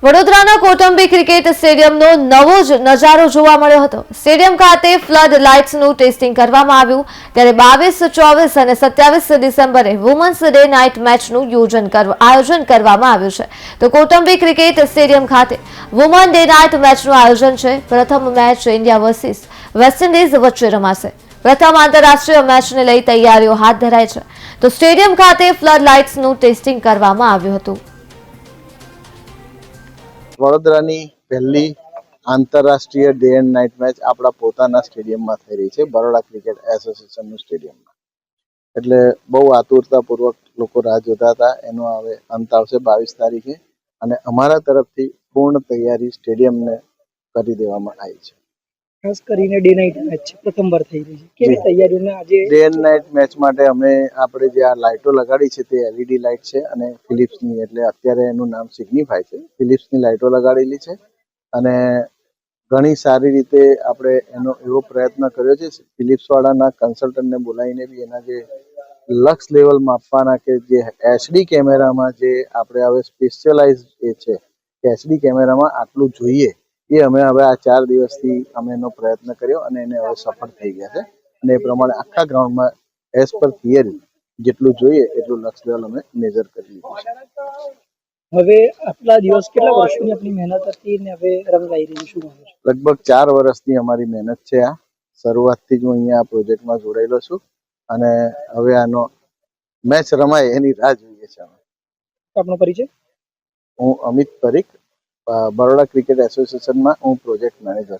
વડોદરાના કોટંબી ક્રિકેટ સ્ટેડિયમનો નવો જ નજારો જોવા મળ્યો હતો। સ્ટેડિયમ ખાતે ફ્લડ લાઇટ્સનું ટેસ્ટિંગ કરવામાં આવ્યું, ત્યારે 22, 24 અને 27 ડિસેમ્બરે વુમન્સ ડે નાઇટ મેચનું આયોજન કરવામાં આવ્યું છે। તો કોટંબી ક્રિકેટ સ્ટેડિયમ ખાતે વુમન ડે નાઇટ મેચનું આયોજન છે। પ્રથમ match India versus West Indies વચ્ચે રમાશે। પ્રથમ આંતરરાષ્ટ્રીય મેચને લઈ તૈયારીઓ હાથ ધરાઈ છે। તો સ્ટેડિયમ ખાતે ફ્લડ લાઇટ્સનું ટેસ્ટિંગ કરવામાં આવ્યું હતું। વડોદરાની પહેલી આંતરરાષ્ટ્રીય ડે એન્ડ નાઇટ મેચ આપણા પોતાના સ્ટેડિયમમાં થઈ રહી છે, બરોડા ક્રિકેટ એસોસિએશનનું સ્ટેડિયમમાં। એટલે બહુ આતુરતાપૂર્વક લોકો રાહ જોતા હતા। એનો હવે અંત આવશે 22 તારીખે અને અમારા તરફથી પૂર્ણ તૈયારી સ્ટેડિયમને કરી દેવામાં આવી છે। ખાસ કરીને ડે નાઇટ મેચ છે, પ્રથમવાર થઈ રહી છે, કેવી તૈયારીઓને આજે ડે એન્ડ નાઇટ મેચ માટે આપણે જે આ લાઇટો લગાડી છે તે LED લાઇટ છે અને ફિલિપ્સની, એટલે અત્યારે એનું નામ સિગ્નિફાય છે, ફિલિપ્સની લાઇટો લગાડેલી છે અને ઘણી સારી રીતે આપણે એવો પ્રયત્ન કર્યો છે। ફિલિપ્સ વાળાના કન્સલ્ટન્ટને બોલાવીને બી એના જે લક્સ લેવલ માપવાના કે જે HD કેમેરામાં જે આપણે હવે સ્પેશિયલાઇઝ એ છે કે HD કેમેરામાં આટલું જોઈએ, એ અમે હવે આ 4 દિવસથી અમે એનો પ્રયત્ન કર્યો અને એને હવે સફળ થઈ ગયા છે અને એ પ્રમાણે આખા ગ્રાઉન્ડમાં એઝ પર થિયરી જેટલું જોઈએ એટલું લક્સ લેવલ અમે મેજર કરી લીધું છે। હવે આટલા દિવસ કેટલા વર્ષોની આપણી મહેનત હતી ને હવે રંગ લાવી રહી શું માનો છો? લગભગ 4 વર્ષની અમારી મહેનત છે। આ શરૂઆતથી જ હું અહીંયા આ પ્રોજેક્ટમાં જોડાયેલો છું અને હવે આનો મેચ રમાય એની રાહ જોઈએ છે અમે। આપનો પરિચય? હું અમિત પરીખ, બરોડા ક્રિકેટ એસોસિએશનમાં હું પ્રોજેક્ટ મેનેજર।